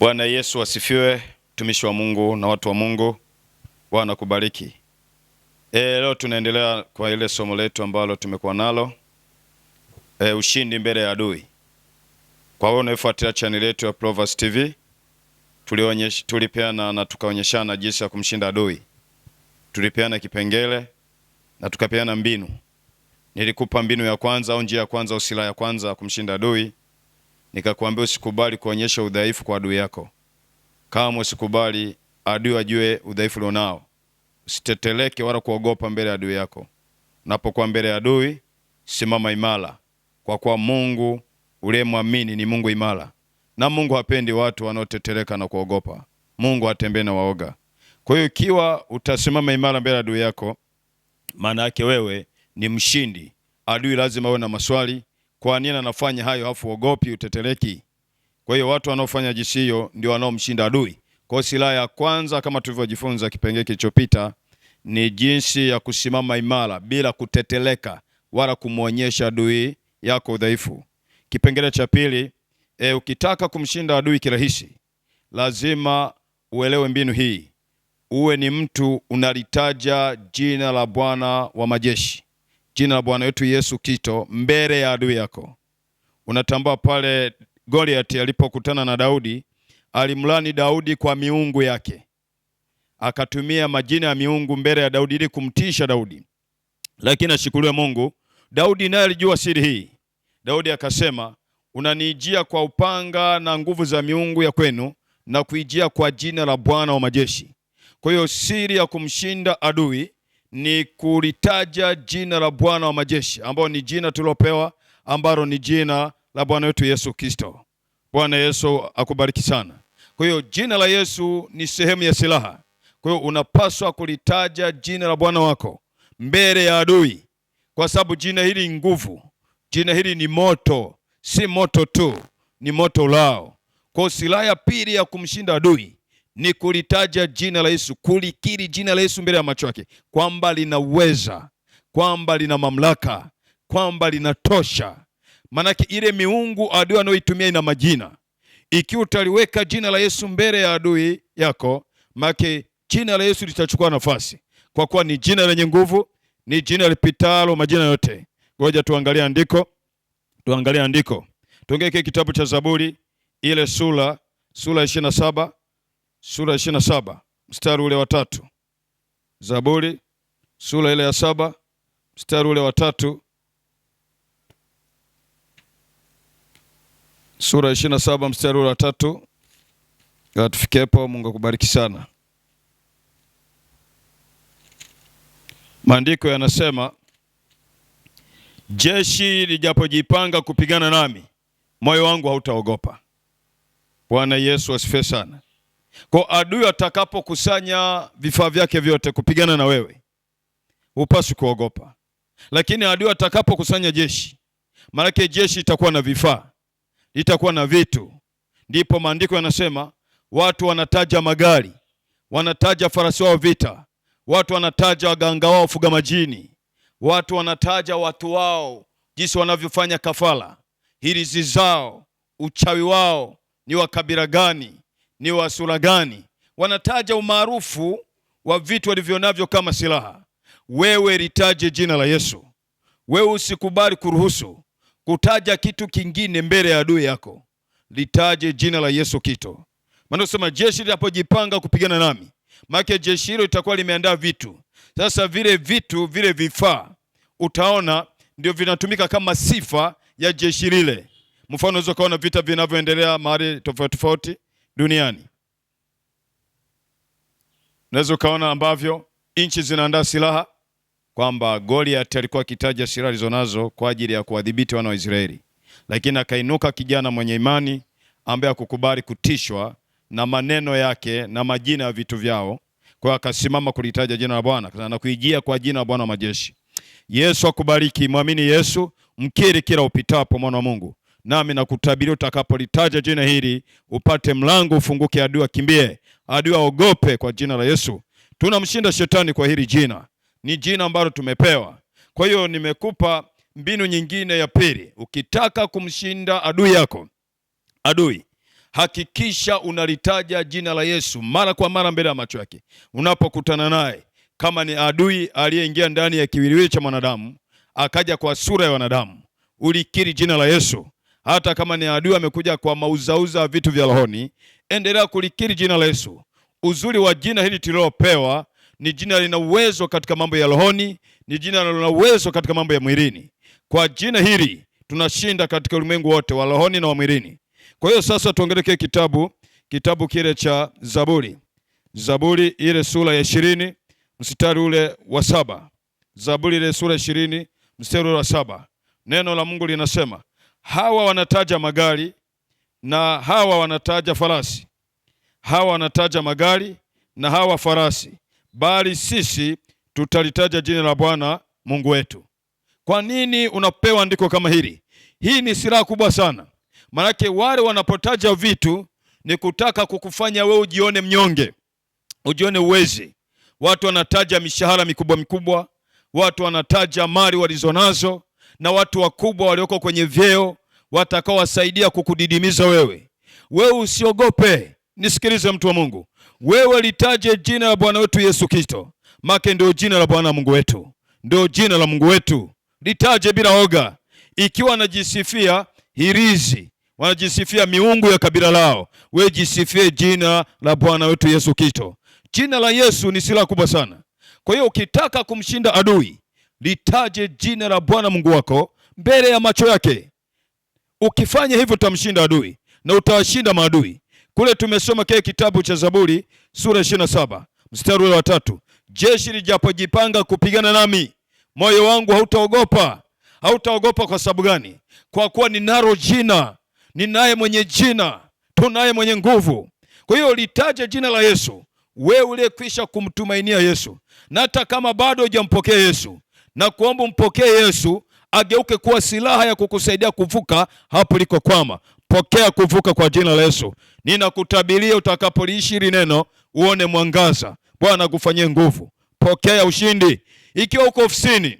Bwana Yesu asifiwe, mtumishi wa Mungu na watu wa Mungu. Bwana kubariki. Leo tunaendelea kwa ile somo letu ambalo tumekuwa nalo, ushindi mbele ya adui. Kwa hiyo unafuatilia channel yetu ya Proverbs TV, tulipeana na tukaonyeshana jinsi ya kumshinda adui. Tulipeana kipengele na tukapeana mbinu. Nilikupa mbinu ya kwanza au njia ya kwanza au silaha ya kwanza kumshinda adui. Nikakwambia usikubali kuonyesha udhaifu kwa adui yako. Kama usikubali adui ajue udhaifu ulionao. Usiteteleke wala kuogopa mbele ya adui yako. Unapokuwa mbele ya adui, simama imara. Kwa kuwa Mungu uliyemwamini ni Mungu imara. Na Mungu hapendi watu wanaoteteleka na kuogopa. Mungu hatembei na waoga. Kwa hiyo ikiwa utasimama imara mbele ya adui yako, maana yake wewe ni mshindi. Adui lazima awe na maswali. Kwa nini anafanya hayo hafu uogopi uteteleki? Kwa hiyo watu wanaofanya jinsi hiyo ndio wanaomshinda adui. Kwa hiyo silaha ya kwanza kama tulivyojifunza kipengele kilichopita ni jinsi ya kusimama imara bila kuteteleka wala kumuonyesha adui yako udhaifu. Kipengele cha pili, ukitaka kumshinda adui kirahisi, lazima uelewe mbinu hii. Uwe ni mtu unalitaja jina la Bwana wa majeshi. Jina la Bwana wetu Yesu Kristo mbele ya adui yako. Unatambua pale Goliath alipokutana na Daudi, alimlani Daudi kwa miungu yake. Akatumia majina ya miungu mbele ya Daudi ili kumtisha Daudi. Lakini ashukuriwe Mungu, Daudi naye alijua siri hii. Daudi akasema, unanijia kwa upanga na nguvu za miungu ya kwenu na kuijia kwa jina la Bwana wa majeshi. Kwa hiyo siri ya kumshinda adui ni kulitaja jina la Bwana wa majeshi, ambao ni jina tulopewa, ambalo ni jina la Bwana wetu Yesu Kristo. Bwana Yesu akubariki sana. Kwa hiyo jina la Yesu ni sehemu ya silaha. Kwa hiyo unapaswa kulitaja jina la Bwana wako mbele ya adui, kwa sababu jina hili ni nguvu. Jina hili ni moto, si moto tu, ni moto ulao. Kwa hiyo silaha ya pili ya kumshinda adui ni kulitaja jina la Yesu, kulikiri jina la Yesu mbele ya macho yake, kwamba linaweza, kwamba lina mamlaka, kwamba linatosha. Manake ile miungu adui anayoitumia ina majina. Ikiwa utaliweka jina la Yesu mbele ya adui yako, make jina la Yesu litachukua nafasi, kwa kuwa ni jina lenye nguvu, ni jina lipitalo majina yote. Ngoja tuangalie andiko. Tuongee kitabu cha Zaburi ile sura 27. Sura 27 mstari ule wa 3. Zaburi sura ile ya 7 mstari ule wa 3. Sura 27 mstari ule wa 3. Tufikepo. Mungu akubariki sana. Maandiko yanasema, jeshi lijapojipanga kupigana nami, moyo wangu hautaogopa. Bwana Yesu asifiwe sana. Kwa adui atakapokusanya vifaa vyake vyote kupigana na wewe, hupaswi kuogopa. Lakini adui atakapokusanya jeshi, maana jeshi itakuwa na vifaa, itakuwa na vitu. Ndipo maandiko yanasema watu wanataja magari, wanataja farasi wao vita, watu wanataja waganga wao fuga majini, watu wanataja watu wao jinsi wanavyofanya kafara, hirizi zao, uchawi wao ni wa kabila gani, ni wa sura gani. Wanataja umaarufu wa vitu walivyonavyo kama silaha. Wewe litaje jina la Yesu. Wewe usikubali kuruhusu kutaja kitu kingine mbele ya adui yako. Litaje jina la Yesu Kristo. Maana usema jeshi linapojipanga kupigana nami, maana jeshi hilo litakuwa limeandaa vitu. Sasa vile vitu, vile vifaa, utaona ndio vinatumika kama sifa ya jeshi lile. Mfano unaweza kuona vita vinavyoendelea mahali tofauti tofauti duniani. Unaweza kaona ambavyo nchi zinaandaa silaha, kwamba Goliath alikuwa akitaja silaha alizonazo kwa ajili ya kuwadhibiti wana wa Israeli. Lakini akainuka kijana mwenye imani ambaye hakukubali kutishwa na maneno yake na majina ya vitu vyao. Kwa hiyo akasimama kulitaja jina la Bwana na kuijia kwa jina la Bwana wa majeshi. Yesu akubariki. Muamini Yesu, mkiri kila upitapo, mwana wa Mungu. Nami nakutabiria utakapolitaja jina hili, upate mlango ufunguke, adui akimbie, adui aogope kwa jina la Yesu. Tunamshinda shetani kwa hili jina. Ni jina ambalo tumepewa. Kwa hiyo nimekupa mbinu nyingine ya pili. Ukitaka kumshinda adui yako, adui Hakikisha unalitaja jina la Yesu mara kwa mara mbele ya macho yake. Unapokutana naye, kama ni adui aliyeingia ndani ya kiwiliwili cha mwanadamu, akaja kwa sura ya wanadamu, ulikiri jina la Yesu. Hata kama ni adui amekuja kwa mauzauza vitu vya rohoni, endelea kulikiri jina la Yesu. Uzuri wa jina hili tulilopewa ni jina lina uwezo katika mambo ya rohoni, ni jina lina uwezo katika mambo ya mwilini. Kwa jina hili tunashinda katika ulimwengu wote wa rohoni na wa mwilini. Kwa hiyo sasa tuongelee kitabu kile cha Zaburi. Zaburi ile sura ya 20 mstari ule wa 7. Zaburi ile sura ya 20 mstari ule wa 7. Neno la Mungu linasema, hawa wanataja magari na hawa wanataja farasi. Hawa wanataja magari na hawa farasi, bali sisi tutalitaja jina la Bwana Mungu wetu. Kwa nini unapewa andiko kama hili? Hii ni silaha kubwa sana. Maanake wale wanapotaja vitu ni kutaka kukufanya wewe ujione mnyonge, ujione uwezi. Watu wanataja mishahara mikubwa mikubwa, watu wanataja mali walizonazo, na watu wakubwa walioko kwenye vyeo watakao wasaidia kukudidimiza wewe. Wewe usiogope. Nisikilize mtu wa Mungu. Wewe litaje jina la Bwana wetu Yesu Kristo. Make ndio jina la Bwana Mungu wetu. Ndio jina la Mungu wetu. Litaje bila oga. Ikiwa wanajisifia hirizi, wanajisifia miungu ya kabila lao, wewe jisifie jina la Bwana wetu Yesu Kristo. Jina la Yesu ni silaha kubwa sana. Kwa hiyo ukitaka kumshinda adui, litaje jina la Bwana Mungu wako mbele ya macho yake. Ukifanya hivyo utamshinda adui na utawashinda maadui. Kule tumesoma kile kitabu cha Zaburi sura 27 mstari wa 3. Jeshi lijapojipanga kupigana nami, moyo wangu hautaogopa. Hautaogopa kwa sababu gani? Kwa kuwa ninalo jina, ninaye mwenye jina, tunaye mwenye nguvu. Kwa hiyo litaje jina la Yesu, wewe uliyekwisha kumtumainia Yesu. Na hata kama bado hujampokea Yesu, na kuomba umpokee Yesu, ageuke kuwa silaha ya kukusaidia kuvuka hapo ulikokwama. Pokea kuvuka kwa jina la Yesu. Ninakutabiria utakapoliishi hili neno, uone mwangaza. Bwana akufanyie nguvu. Pokea ushindi. Ikiwa uko ofisini,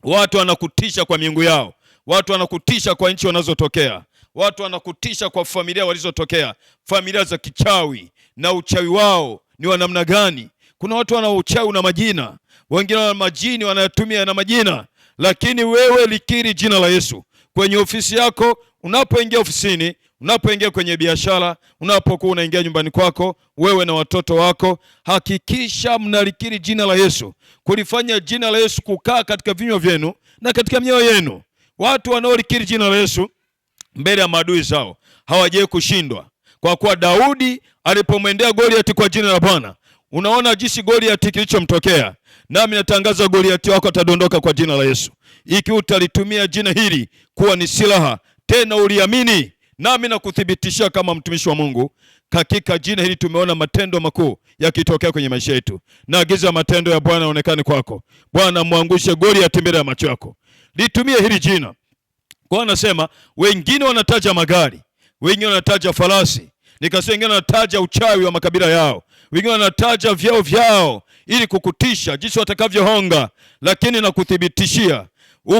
watu wanakutisha kwa miungu yao, watu wanakutisha kwa nchi wanazotokea, watu wanakutisha kwa familia walizotokea, familia za kichawi, na uchawi wao ni wa namna gani? Kuna watu wana uchawi na majina, wengine wana majini wanayatumia na majina. Lakini wewe likiri jina la Yesu kwenye ofisi yako, unapoingia ofisini, unapoingia kwenye biashara, unapokuwa unaingia nyumbani kwako, wewe na watoto wako, hakikisha mnalikiri jina la Yesu. Kulifanya jina la Yesu kukaa katika vinywa vyenu na katika mioyo yenu. Watu wanaolikiri jina la Yesu mbele ya maadui zao hawajawahi kushindwa. Kwa kuwa Daudi alipomwendea Goliati kwa jina la Bwana, unaona jinsi Goliati kilichomtokea. Nami natangaza Goliati wako atadondoka kwa jina la Yesu. Ikiwa utalitumia jina hili kuwa ni silaha, tena uliamini, nami nakuthibitishia kama mtumishi wa Mungu, hakika jina hili tumeona matendo makuu yakitokea kwenye maisha yetu. Naagiza matendo ya Bwana yaonekane kwako. Bwana muangushe Goliati mbele ya macho yako. Litumie hili jina. Kwa anasema wengine wanataja magari, wengine wanataja farasi, nikasema wengine wanataja uchawi wa makabila yao, wengine wanataja vyao vyao ili kukutisha jinsi watakavyohonga. Lakini nakuthibitishia,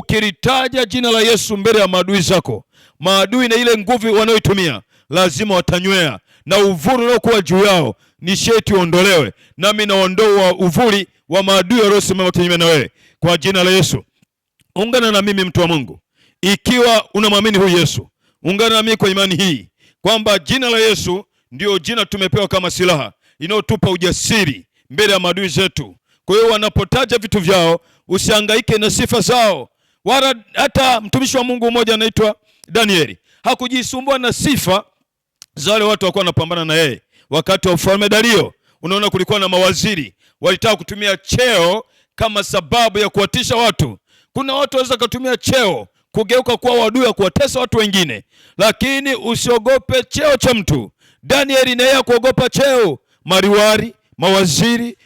ukilitaja jina la Yesu mbele ya maadui zako, maadui na ile nguvu wanayoitumia lazima watanywea, na uvuli uliokuwa juu yao ni sheti uondolewe. Nami naondoa uvuli wa maadui waliosimama kinyume na wewe kwa jina la Yesu. Ungana na mimi mtu wa Mungu, ikiwa unamwamini huyu Yesu, ungana na mimi kwa imani hii kwamba jina la Yesu ndio jina tumepewa kama silaha inayotupa ujasiri mbele ya maadui zetu. Kwa hiyo wanapotaja vitu vyao, usihangaike na sifa zao. Wala hata mtumishi wa Mungu mmoja anaitwa Danieli hakujisumbua na sifa za wale watu walikuwa wanapambana na yeye wakati wa ufalme Dario. Unaona, kulikuwa na mawaziri walitaka kutumia cheo kama sababu ya kuwatisha watu. Kuna watu waweza kutumia cheo kugeuka kuwa wadui ya kuwatesa watu wengine. Lakini usiogope cheo cha mtu. Danieli na yeye kuogopa cheo. Mariwari, mawaziri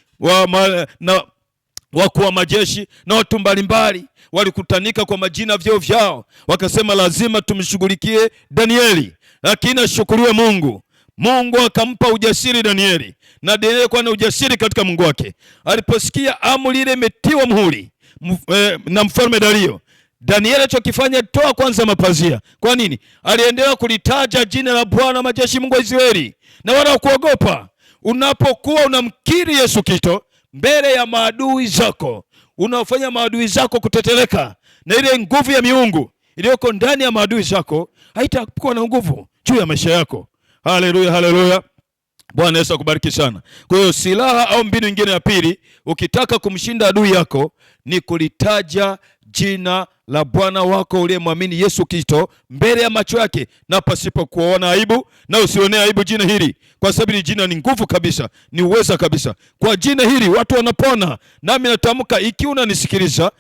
wakuu wa majeshi na watu mbalimbali walikutanika kwa majina vyao vyao, wakasema lazima tumshughulikie Danieli. Lakini ashukuriwe Mungu. Mungu akampa ujasiri Danieli, na Danieli kwa na ujasiri katika Mungu wake. Aliposikia amri ile imetiwa muhuri na mfalme Dario, Danieli alichokifanya, toa kwanza mapazia. Kwa nini? Aliendelea kulitaja jina la Bwana majeshi, Mungu wa Israeli, na wala kuogopa. Unapokuwa unamkiri Yesu Kristo mbele ya maadui zako, unaofanya maadui zako kuteteleka, na ile nguvu ya miungu iliyoko ndani ya maadui zako haitakuwa na nguvu juu ya maisha yako. Haleluya, haleluya. Bwana Yesu akubariki sana. Kwa hiyo silaha au mbinu nyingine ya pili, ukitaka kumshinda adui yako, ni kulitaja jina la Bwana wako uliyemwamini Yesu Kristo mbele ya macho yake, na pasipo kuona aibu, na usionee aibu jina hili, kwa sababu ni jina, ni nguvu kabisa, ni uweza kabisa. Kwa jina hili watu wanapona. Nami natamka, ikiwa unanisikiliza,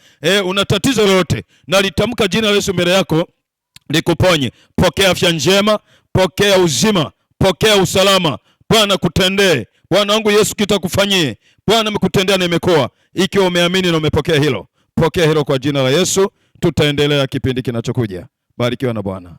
una tatizo lolote, na litamka jina la Yesu mbele yako likuponye. Pokea afya njema, pokea uzima, pokea usalama. Bwana kutendee. Bwana wangu Yesu kitakufanyie. Bwana amekutendea na imekoa. Ikiwa umeamini na umepokea hilo, pokea hilo kwa jina la Yesu. Tutaendelea kipindi kinachokuja. Barikiwa na Bwana.